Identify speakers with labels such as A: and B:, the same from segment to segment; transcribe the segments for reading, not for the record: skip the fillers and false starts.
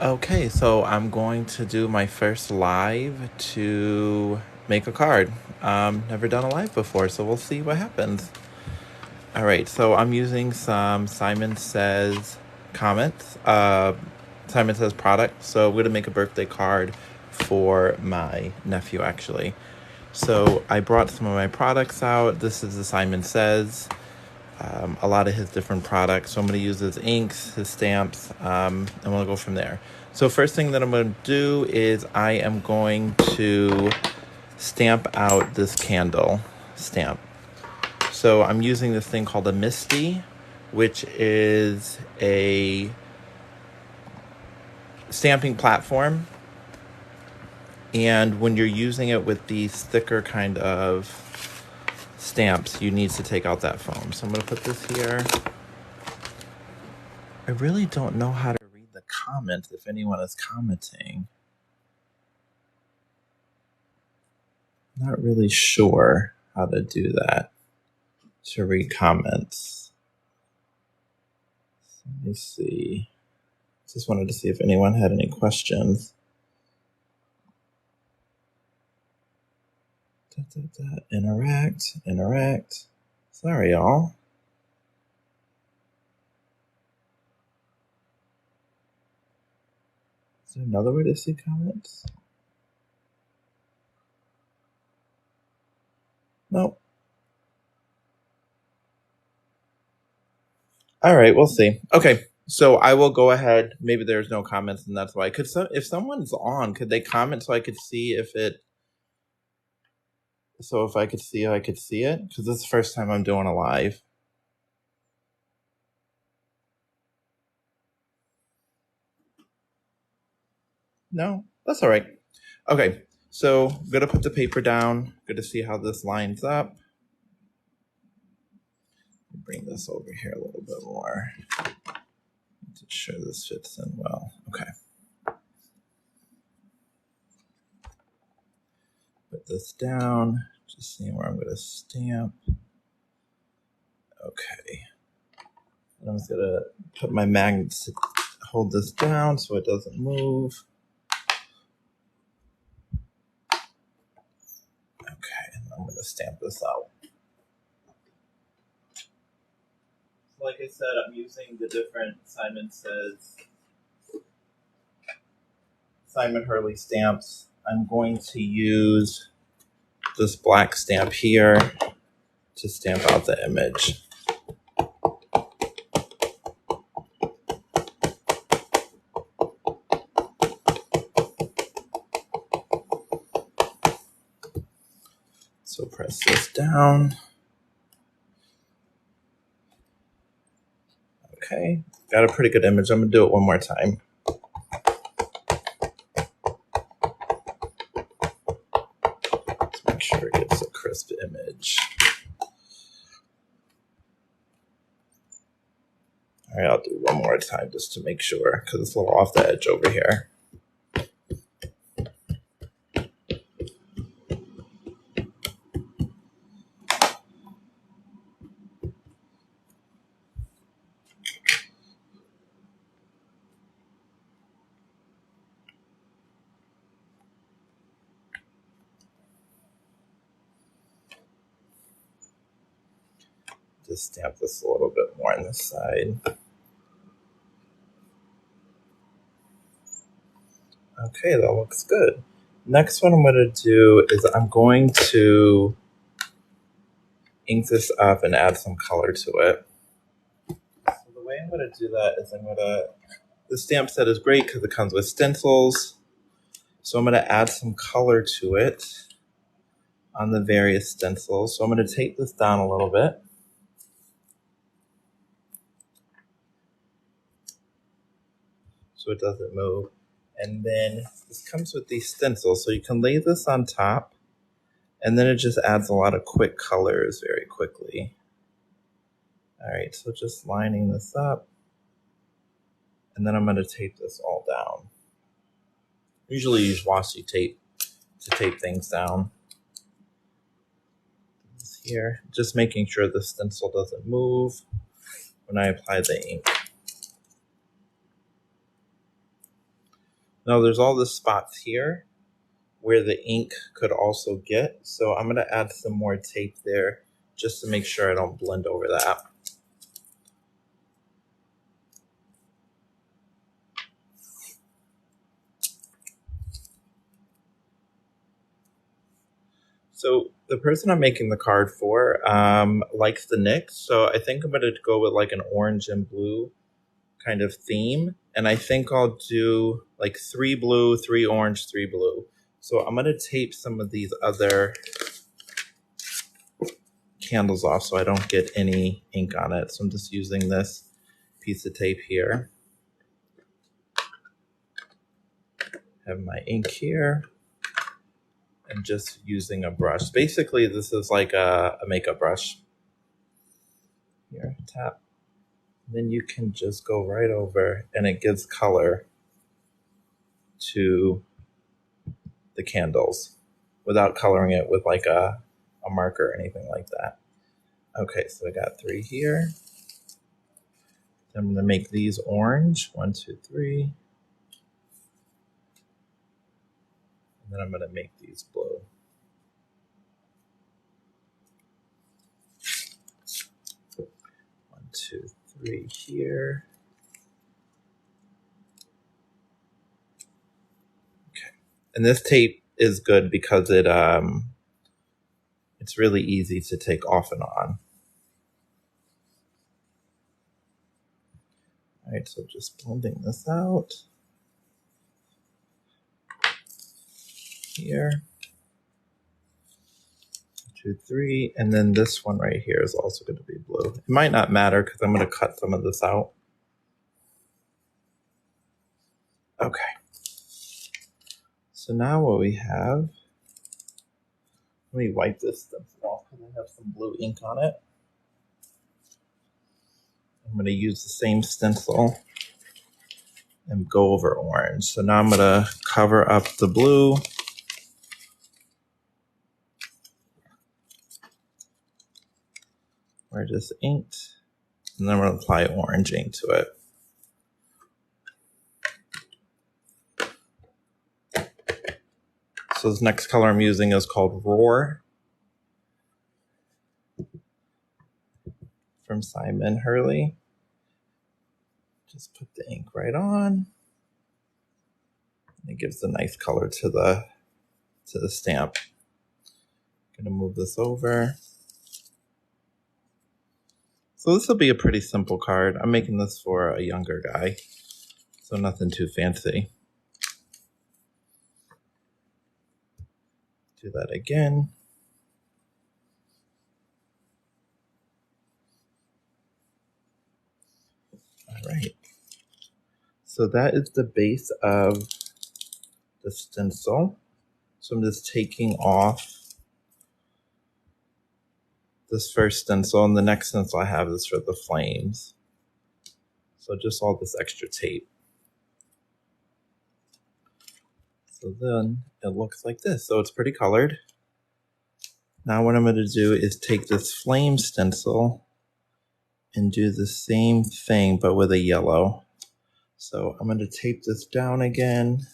A: Okay, so I'm going to do my first live to make a card. Never done a live before, so we'll see what happens. All right, so I'm using some Simon Says comments, Simon Says product. So I'm going to make a birthday card for my nephew, actually. So I brought some of my products out. This is the Simon Says. A lot of his different products. So I'm going to use his inks, his stamps, and we'll go from there. So first thing that I'm going to do is I am going to stamp out this candle stamp. So I'm using this thing called a Misty, which is a stamping platform. And when you're using it with these thicker kind of stamps, you need to take out that foam. So I'm going to put this here. I really don't know how to read the comments if anyone is commenting. Not really sure how to do that, to read comments. Let me see. Just wanted to see if anyone had any questions. Interact. Sorry, y'all. Is there another way to see comments? Nope. All right, we'll see. Okay, so I will go ahead. Maybe there's no comments, and that's why. If someone's on, could they comment so I could see if it? So if I could see it, because this is the first time I'm doing a live. No, that's all right. Okay, so I'm gonna put the paper down. Good to see how this lines up. Bring this over here a little bit more to sure this fits in well. Okay. Put this down, just seeing where I'm gonna stamp. Okay. And I'm just gonna put my magnets to hold this down so it doesn't move. Okay, and I'm gonna stamp this out. Like I said, I'm using the different Simon Hurley stamps. I'm going to use this black stamp here to stamp out the image. So press this down. Okay, got a pretty good image. I'm gonna do it one more time. Let's make sure it gets a crisp image. All right, I'll do one more time just to make sure because it's a little off the edge over here. Just stamp this a little bit more on this side. Okay, that looks good. Next one I'm going to do is I'm going to ink this up and add some color to it. So the way I'm going to do that is the stamp set is great because it comes with stencils. So I'm going to add some color to it on the various stencils. So I'm going to take this down a little bit. So it doesn't move. And then this comes with these stencils. So you can lay this on top and then it just adds a lot of quick colors very quickly. All right, so just lining this up. And then I'm going to tape this all down. Usually use washi tape to tape things down. This here, just making sure the stencil doesn't move when I apply the ink. Now there's all the spots here where the ink could also get, so I'm going to add some more tape there just to make sure I don't blend over that. So the person I'm making the card for likes the Knicks, so I think I'm going to go with like an orange and blue kind of theme, and I think I'll do like 3 blue, 3 orange, 3 blue. So I'm going to tape some of these other candles off so I don't get any ink on it. So I'm just using this piece of tape here. Have my ink here and just using a brush. Basically, this is like a makeup brush. Here, tap. Then you can just go right over and it gives color to the candles without coloring it with like a marker or anything like that. Okay, so I got 3 here. I'm going to make these orange. 1, 2, 3. And then I'm going to make these blue. 1, 2, 3 here. Okay. And this tape is good because it's really easy to take off and on. All right, so just blending this out. Here. 2, 3, and then this one right here is also going to be blue. It might not matter because I'm going to cut some of this out. Okay. So now what we have, let me wipe this stencil off because I have some blue ink on it. I'm going to use the same stencil and go over orange. So now I'm going to cover up the blue. Where I just inked. And then I'm going to apply orange ink to it. So this next color I'm using is called Roar from Simon Hurley. Just put the ink right on. It gives a nice color to the stamp. I'm going to move this over. So this will be a pretty simple card. I'm making this for a younger guy, so nothing too fancy. Do that again. All right. So that is the base of the stencil. So I'm just taking off this first stencil, and the next stencil I have is for the flames. So just all this extra tape. So then it looks like this. So it's pretty colored. Now what I'm going to do is take this flame stencil and do the same thing, but with a yellow. So I'm going to tape this down again.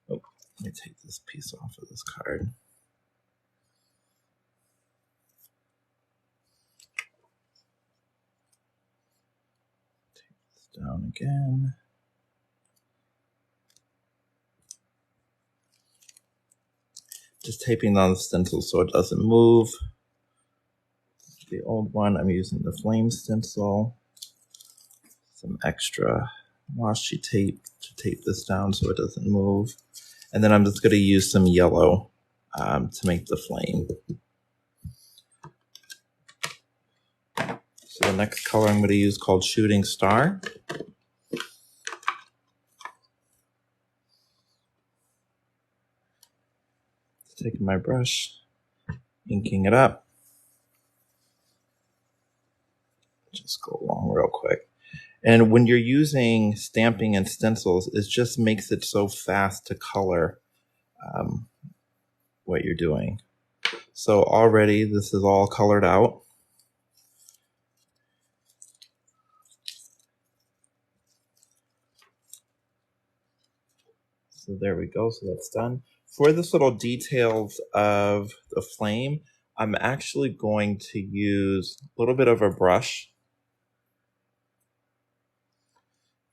A: Oh, let me take this piece off of this card. Tape this down again. Just taping on the stencil so it doesn't move. The old one, I'm using the flame stencil. Some extra washi tape to tape this down so it doesn't move. And then I'm just going to use some yellow to make the flame. So the next color I'm going to use called Shooting Star. Taking my brush, inking it up. Just go along real quick. And when you're using stamping and stencils, it just makes it so fast to color what you're doing. So already this is all colored out. So there we go. So that's done. For this little details of the flame, I'm actually going to use a little bit of a brush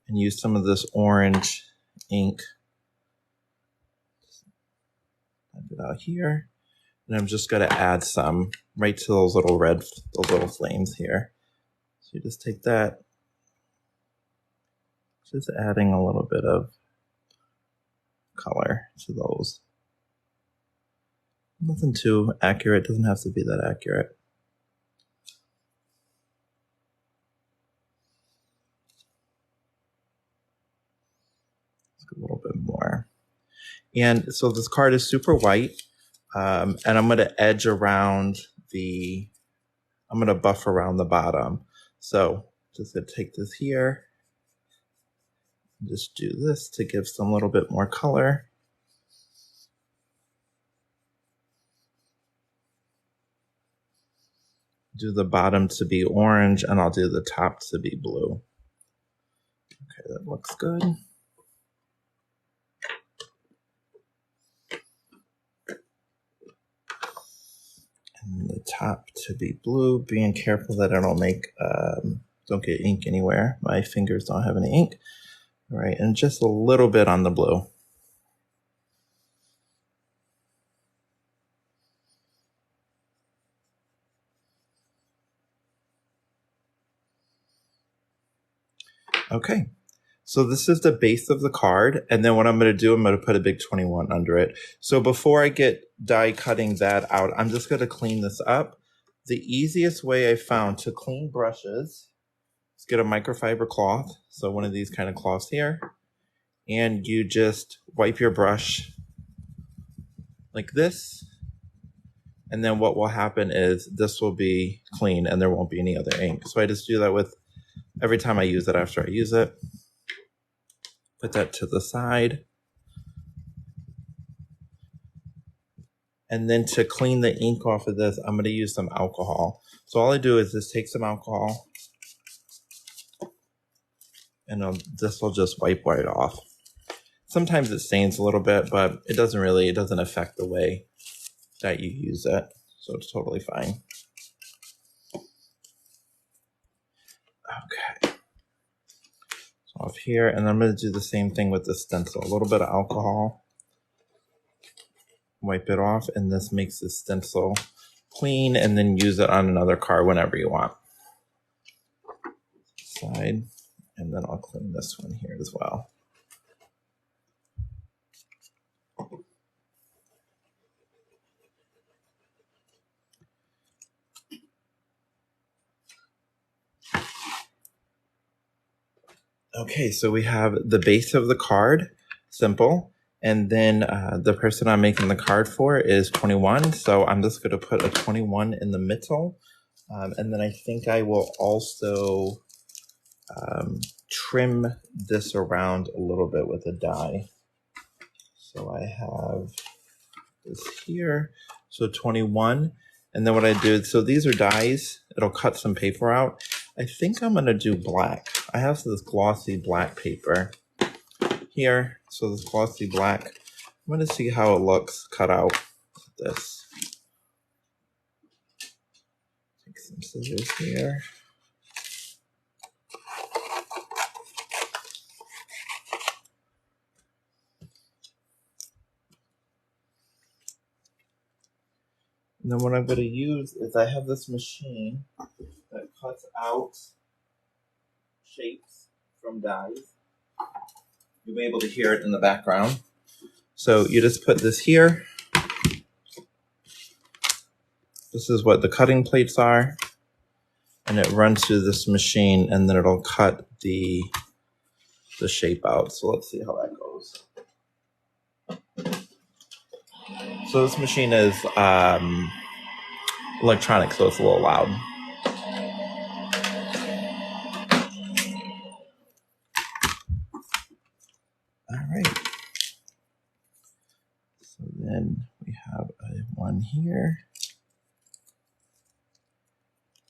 A: and use some of this orange ink. Add it out here. And I'm just going to add some right to those little flames here. So you just take that, just adding a little bit of color to those. Nothing too accurate, doesn't have to be that accurate. A little bit more. And so this card is super white, and I'm going to edge around I'm going to buff around the bottom. So just going to take this here, and just do this to give some little bit more color. Do the bottom to be orange, and I'll do the top to be blue. Okay, that looks good. And the top to be blue, being careful that I don't get ink anywhere. My fingers don't have any ink. All right, and just a little bit on the blue. Okay, so this is the base of the card, and then what I'm going to do, I'm going to put a big 21 under it. So before I get die cutting that out, I'm just going to clean this up. The easiest way I found to clean brushes is get a microfiber cloth, so one of these kind of cloths here, and you just wipe your brush like this, and then what will happen is this will be clean and there won't be any other ink. So I just do that with every time I use it after I use it. Put that to the side. And then to clean the ink off of this, I'm going to use some alcohol. So all I do is just take some alcohol and this will just wipe right off. Sometimes it stains a little bit, but it doesn't affect the way that you use it. So it's totally fine. Okay. So off here, and I'm going to do the same thing with the stencil. A little bit of alcohol. Wipe it off, and this makes the stencil clean, and then use it on another card whenever you want. Side, and then I'll clean this one here as well. Okay, so we have the base of the card, simple. And then the person I'm making the card for is 21. So I'm just going to put a 21 in the middle. And then I think I will also trim this around a little bit with a die. So I have this here. So 21. And then what I do, so these are dies. It'll cut some paper out. I think I'm going to do black. I have this glossy black paper here. So this glossy black. I'm going to see how it looks cut out with this. Take some scissors here. And then what I'm going to use is I have this machine that cuts out shapes from dies. You'll be able to hear it in the background. So you just put this here. This is what the cutting plates are. And it runs through this machine, and then it'll cut the shape out. So let's see how that goes. So this machine is electronic, so it's a little loud. All right. So then we have one here,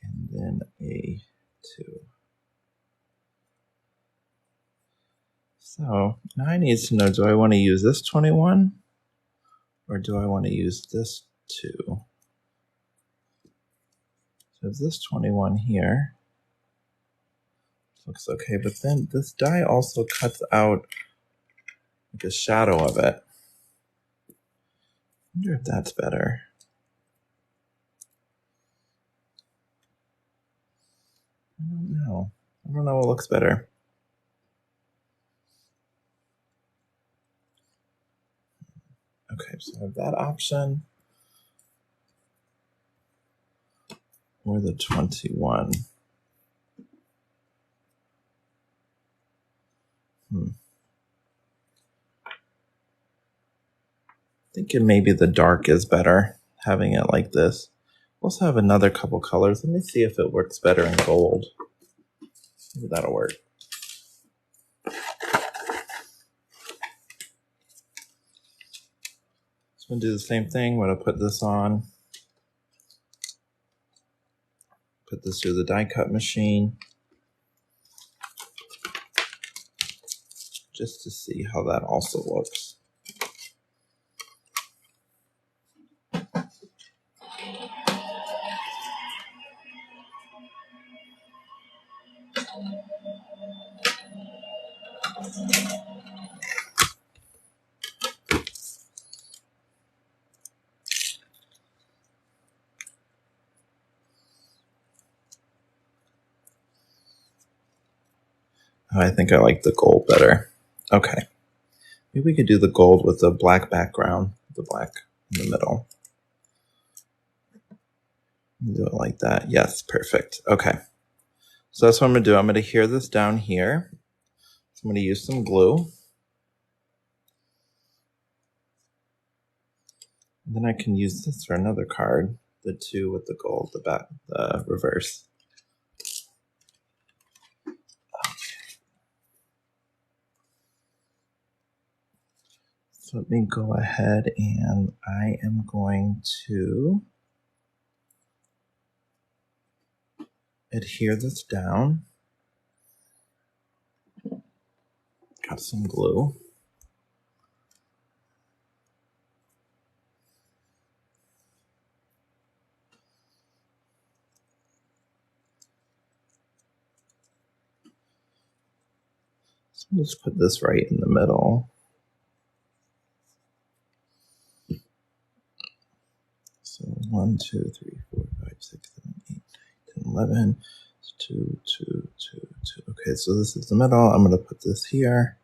A: and then a 2. So now I need to know, do I want to use this 21 or do I want to use this 2? So this 21 here looks okay, but then this die also cuts out like a shadow of it. I wonder if that's better. I don't know. I don't know what looks better. Okay, so I have that option. Or the 21. Thinking maybe the dark is better, having it like this. We also have another couple colors. Let me see if it works better in gold. Maybe that'll work. So I'm going to do the same thing. I'm going to put this on. Put this through the die cut machine. Just to see how that also looks. Oh, I think I like the gold better. Okay. Maybe we could do the gold with the black background, the black in the middle. Do it like that. Yes, perfect. Okay. So that's what I'm going to do. I'm going to adhere this down here. So I'm going to use some glue. And then I can use this for another card. The 2 with the gold, the back, the reverse. So let me go ahead and I am going to adhere this down. Got some glue. So I'll just put this right in the middle. So 1, 2, 3, 4, 5, 6, 7, 8, 9, 10, 11. 2, 2, 2, 2. Okay, so this is the middle. I'm going to put this here.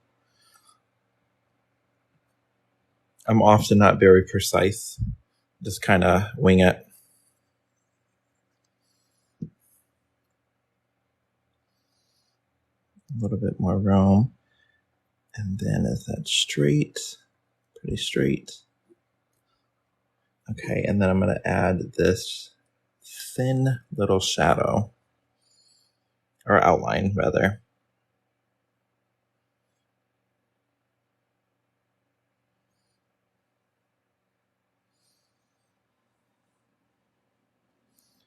A: I'm often not very precise. Just kind of wing it. A little bit more room. And then is that straight? Pretty straight. Okay, and then I'm going to add this thin little shadow, or outline rather.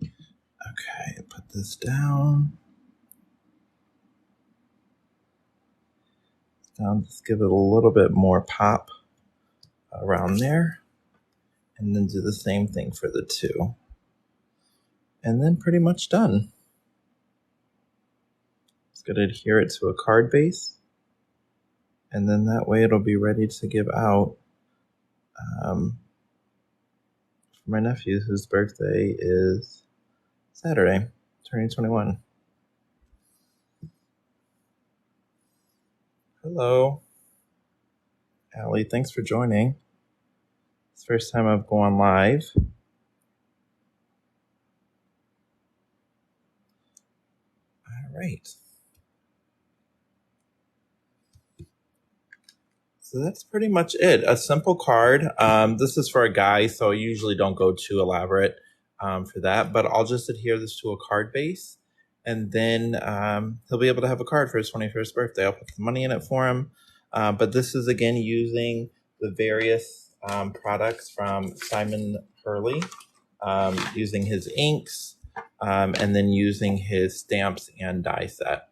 A: Okay, put this down. Just give it a little bit more pop around there. And then do the same thing for the 2. And then pretty much done. Just going to adhere it to a card base. And then that way it'll be ready to give out for my nephew, whose birthday is Saturday, turning 21. Hello. Allie, thanks for joining. It's the first time I've gone live. All right. So that's pretty much it. A simple card. This is for a guy, so I usually don't go too elaborate for that, but I'll just adhere this to a card base, and then he'll be able to have a card for his 21st birthday. I'll put the money in it for him. But this is, again, using the various products from Simon Hurley, using his inks, and then using his stamps and die set.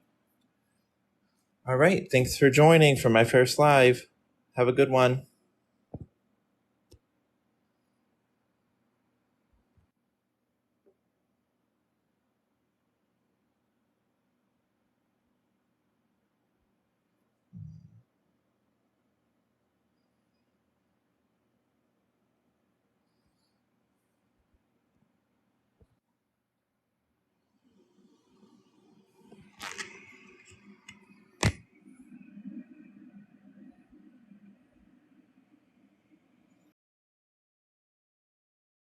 A: All right. Thanks for joining for my first live. Have a good one.